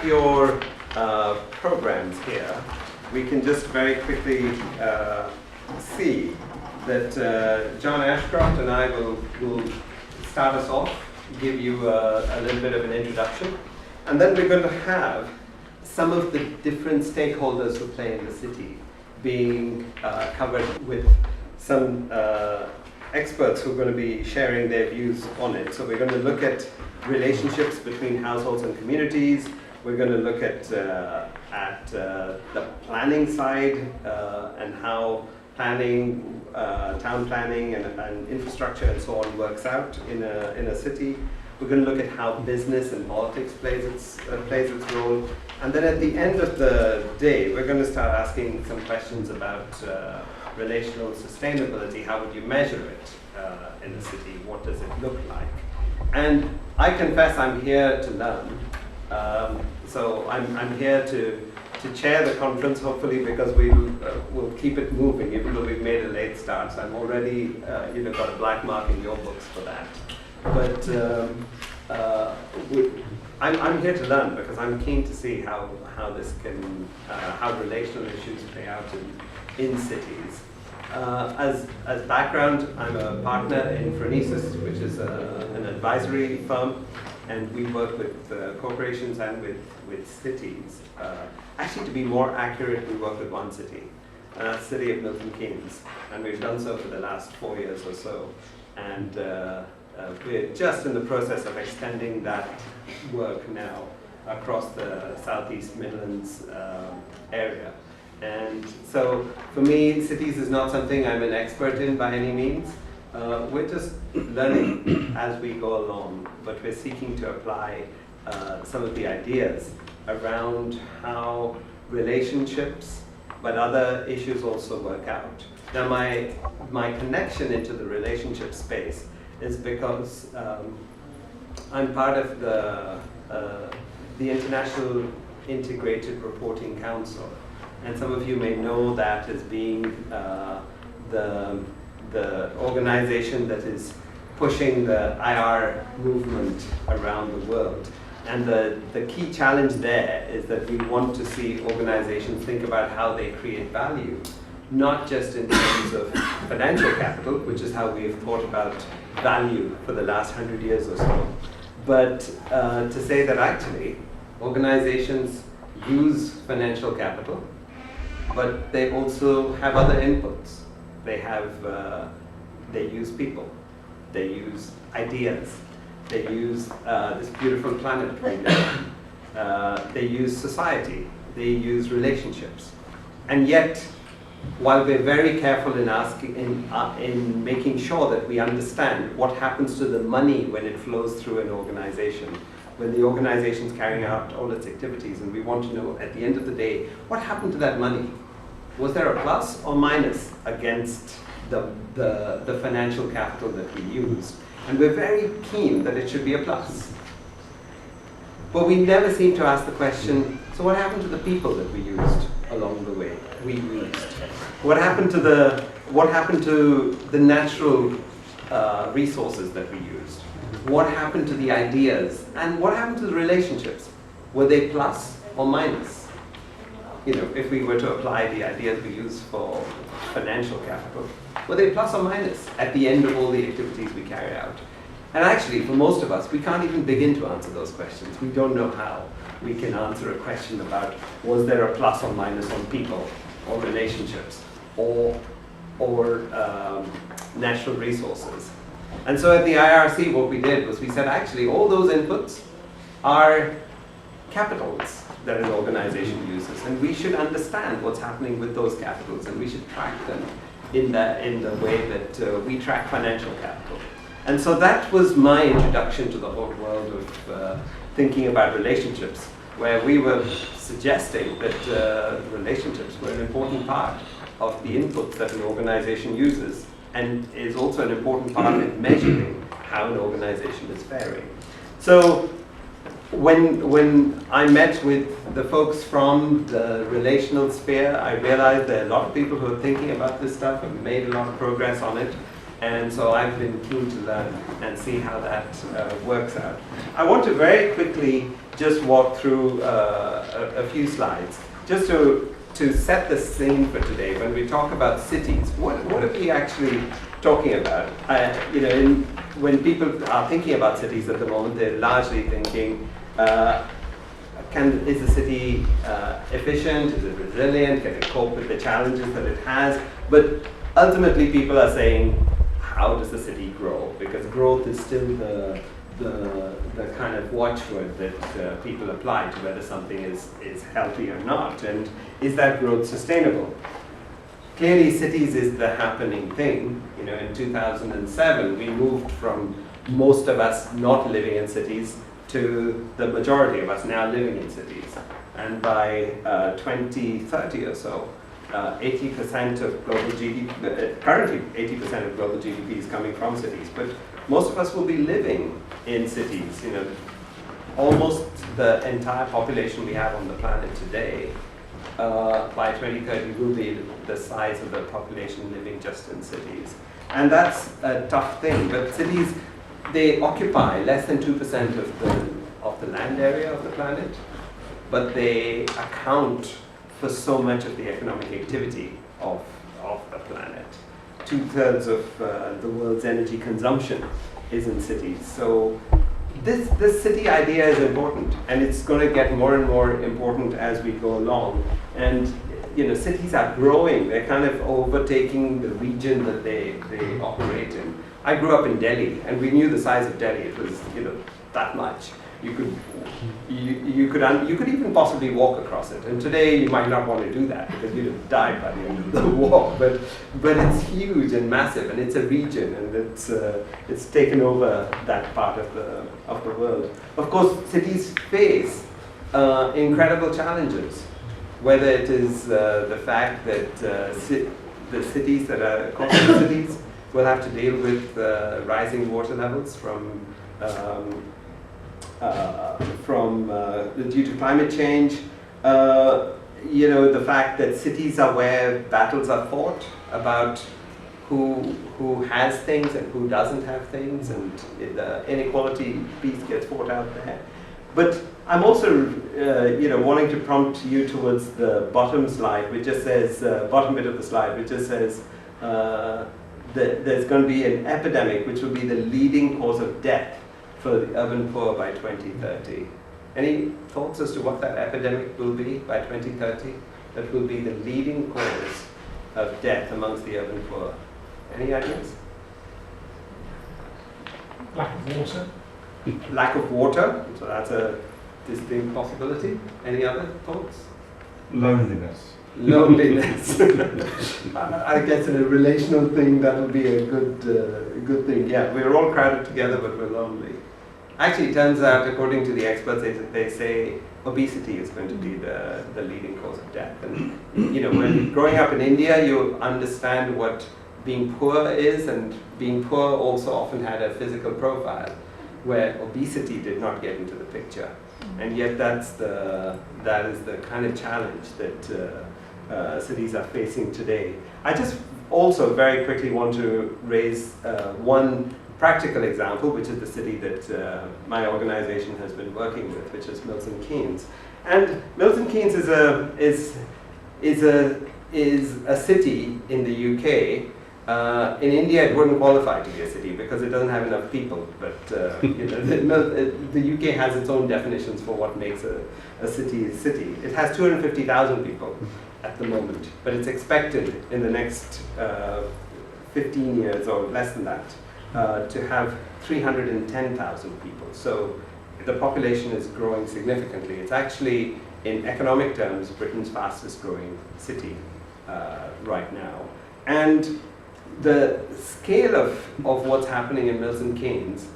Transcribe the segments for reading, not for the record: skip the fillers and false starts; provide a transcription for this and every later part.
your programs here, we can just very quickly see that John Ashcroft and I will start us off, give you a little bit of an introduction, and then we're going to have some of the different stakeholders who play in the city being covered with some experts who are going to be sharing their views on it. So we're going to look at relationships between households and communities. We're going to look at the planning side and how planning, town planning and infrastructure and so on works out in a city. We're going to look at how business and politics plays its role. And then at the end of the day, we're going to start asking some questions about relational sustainability. How would you measure it in a city? What does it look like? And I confess I'm here to learn. So I'm here to chair the conference, hopefully, because we'll keep it moving, even though we've made a late start. So I'm already got a black mark in your books for that. But I'm here to learn because I'm keen to see how this can how relational issues play out in cities. As background, I'm a partner in Phronesis, which is an advisory firm, and we work with corporations and with cities. Actually, to be more accurate, we work with one city, and that's the city of Milton Keynes, and we've done so for the last 4 years or so. And we're just in the process of extending that work now across the Southeast Midlands area. And so for me, cities is not something I'm an expert in by any means. We're just learning as we go along, but we're seeking to apply some of the ideas around how relationships, but other issues also work out. Now my connection into the relationship space is because I'm part of the International Integrated Reporting Council. And some of you may know that as being the organization that is pushing the IR movement around the world. And the key challenge there is that we want to see organizations think about how they create value, not just in terms of financial capital, which is how we've thought about value for the last 100 years or so, but to say that actually organizations use financial capital, but they also have other inputs. They use people, they use ideas, they use this beautiful planet we live on, they use society, they use relationships. And yet, while we're very careful in making sure that we understand what happens to the money when it flows through an organization, when the organization's carrying out all its activities, and we want to know at the end of the day, what happened to that money? Was there a plus or minus against the financial capital that we used? And we're very keen that it should be a plus. But we never seem to ask the question, so what happened to the people that we used along the way? What happened to the natural resources that we used? What happened to the ideas? And what happened to the relationships? Were they plus or minus? If we were to apply the ideas we use for financial capital, were they plus or minus at the end of all the activities we carry out? And actually, for most of us, we can't even begin to answer those questions. We don't know how we can answer a question about was there a plus or minus on people or relationships or natural resources. And so at the IRC, what we did was we said, actually, all those inputs are capitals that an organization uses, and we should understand what's happening with those capitals, and we should track them in the way that we track financial capital. And so that was my introduction to the whole world of thinking about relationships, where we were suggesting that relationships were an important part of the inputs that an organization uses, and is also an important part in measuring how an organization is faring. So when I met with the folks from the relational sphere, I realized there are a lot of people who are thinking about this stuff and made a lot of progress on it. And so I've been keen to learn and see how that works out. I want to very quickly just walk through a few slides, just to set the scene for today. When we talk about cities, what are we actually talking about? When people are thinking about cities at the moment, they're largely thinking, is the city efficient? Is it resilient? Can it cope with the challenges that it has? But ultimately, people are saying, how does the city grow? Because growth is still the kind of watchword that people apply to whether something is healthy or not. And is that growth sustainable? Clearly, cities is the happening thing. In 2007, we moved from most of us not living in cities to the majority of us now living in cities. And by 2030 or so, 80% of global GDP, currently 80% of global GDP is coming from cities, but most of us will be living in cities. Almost the entire population we have on the planet today, by 2030 will be the size of the population living just in cities. And that's a tough thing, but cities, they occupy less than 2% of the land area of the planet, but they account for so much of the economic activity of the planet. 2/3 of the world's energy consumption is in cities. So this city idea is important, and it's going to get more and more important as we go along. And cities are growing. They're kind of overtaking the region that they operate in. I grew up in Delhi, and we knew the size of Delhi. It was that much. You could even possibly walk across it. And today you might not want to do that because you'd have died by the end of the walk. But it's huge and massive, and it's a region, and it's taken over that part of the world. Of course, cities face incredible challenges. Whether it is the fact that the cities that are coastal cities will have to deal with rising water levels due to climate change, the fact that cities are where battles are fought about who has things and who doesn't have things, and the inequality piece gets fought out there. But I'm also, wanting to prompt you towards the bottom slide, which just says, bottom bit of the slide, which just says, there's going to be an epidemic which will be the leading cause of death for the urban poor by 2030. Any thoughts as to what that epidemic will be by 2030? That will be the leading cause of death amongst the urban poor. Any ideas? Lack of water. Lack of water, so that's a distinct possibility. Any other thoughts? Loneliness. Loneliness. I guess in a relational thing that would be a good thing. Yeah, we're all crowded together, but we're lonely. Actually, it turns out, according to the experts, they say obesity is going to be the leading cause of death. And when growing up in India, you understand what being poor is, and being poor also often had a physical profile, where obesity did not get into the picture. And yet that is the kind of challenge that cities are facing today. I just also very quickly want to raise one practical example, which is the city that my organization has been working with, which is Milton Keynes. And Milton Keynes is a city in the UK. In India, it wouldn't qualify to be a city because it doesn't have enough people. But the UK has its own definitions for what makes a city a city. It has 250,000 people at the moment, but it's expected in the next 15 years or less than that to have 310,000 people. So the population is growing significantly. It's actually, in economic terms, Britain's fastest growing city right now. And the scale of what's happening in Milton Keynes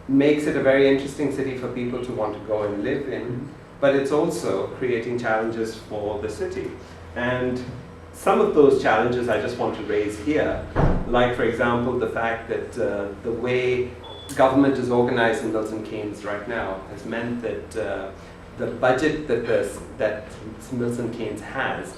makes it a very interesting city for people to want to go and live in, but it's also creating challenges for the city. And some of those challenges I just want to raise here, like for example the fact that the way government is organized in Milton Keynes right now has meant that the budget that Milton Keynes has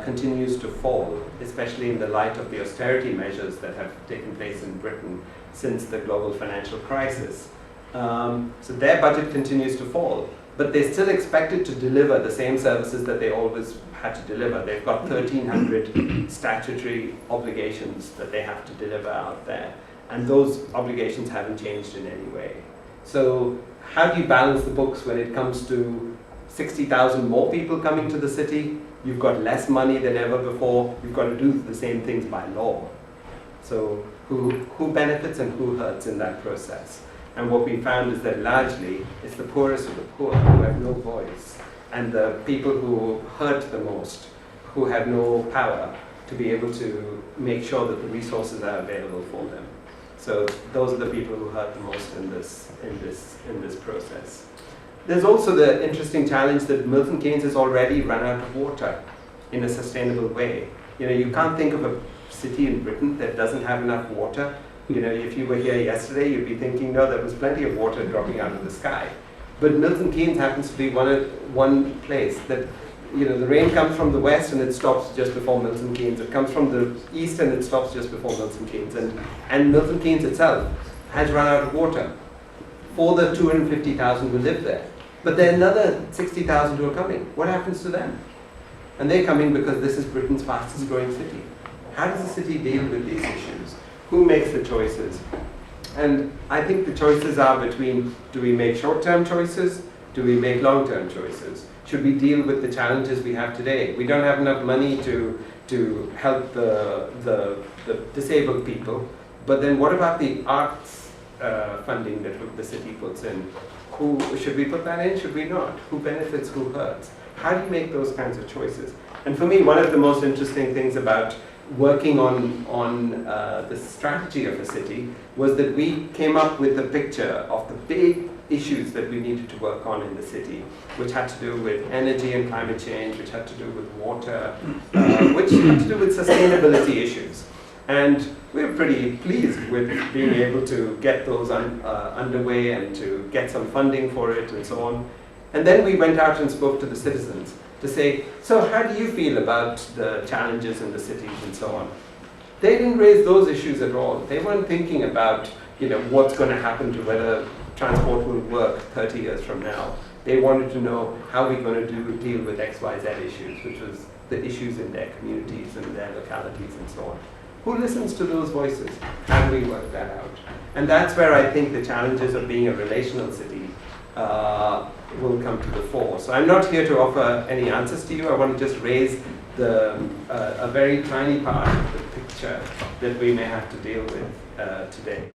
continues to fall, especially in the light of the austerity measures that have taken place in Britain since the global financial crisis. So their budget continues to fall, but they're still expected to deliver the same services that they always had to deliver. They've got 1,300 statutory obligations that they have to deliver out there, and those obligations haven't changed in any way. So how do you balance the books when it comes to 60,000 more people coming to the city? You've got less money than ever before. You've got to do the same things by law. So who benefits and who hurts in that process? And what we found is that largely it's the poorest of the poor who have no voice, and the people who hurt the most, who have no power to be able to make sure that the resources are available for them. So those are the people who hurt the most in this process. There's also the interesting challenge that Milton Keynes has already run out of water in a sustainable way. You know, you can't think of a city in Britain that doesn't have enough water. You know, if you were here yesterday, you'd be thinking, no, there was plenty of water dropping out of the sky. But Milton Keynes happens to be one place that, you know, the rain comes from the west and it stops just before Milton Keynes. It comes from the east and it stops just before Milton Keynes. And Milton Keynes itself has run out of water for the 250,000 who live there. But there are another 60,000 who are coming. What happens to them? And they're coming because this is Britain's fastest growing city. How does the city deal with these issues? Who makes the choices? And I think the choices are between, do we make short-term choices? Do we make long-term choices? Should we deal with the challenges we have today? We don't have enough money to help the disabled people. But then what about the arts funding that the city puts in? Should we put that in? Should we not? Who benefits? Who hurts? How do you make those kinds of choices? And for me, one of the most interesting things about working on the strategy of a city was that we came up with a picture of the big issues that we needed to work on in the city, which had to do with energy and climate change, which had to do with water, which had to do with sustainability issues. And we were pretty pleased with being able to get those underway and to get some funding for it and so on. And then we went out and spoke to the citizens to say, so how do you feel about the challenges in the cities and so on? They didn't raise those issues at all. They weren't thinking about, you know, what's going to happen to whether transport will work 30 years from now. They wanted to know how we're going to deal with X, Y, Z issues, which was the issues in their communities and their localities and so on. Who listens to those voices? How do we work that out? And that's where I think the challenges of being a relational city will come to the fore. So I'm not here to offer any answers to you. I want to just raise a very tiny part of the picture that we may have to deal with today.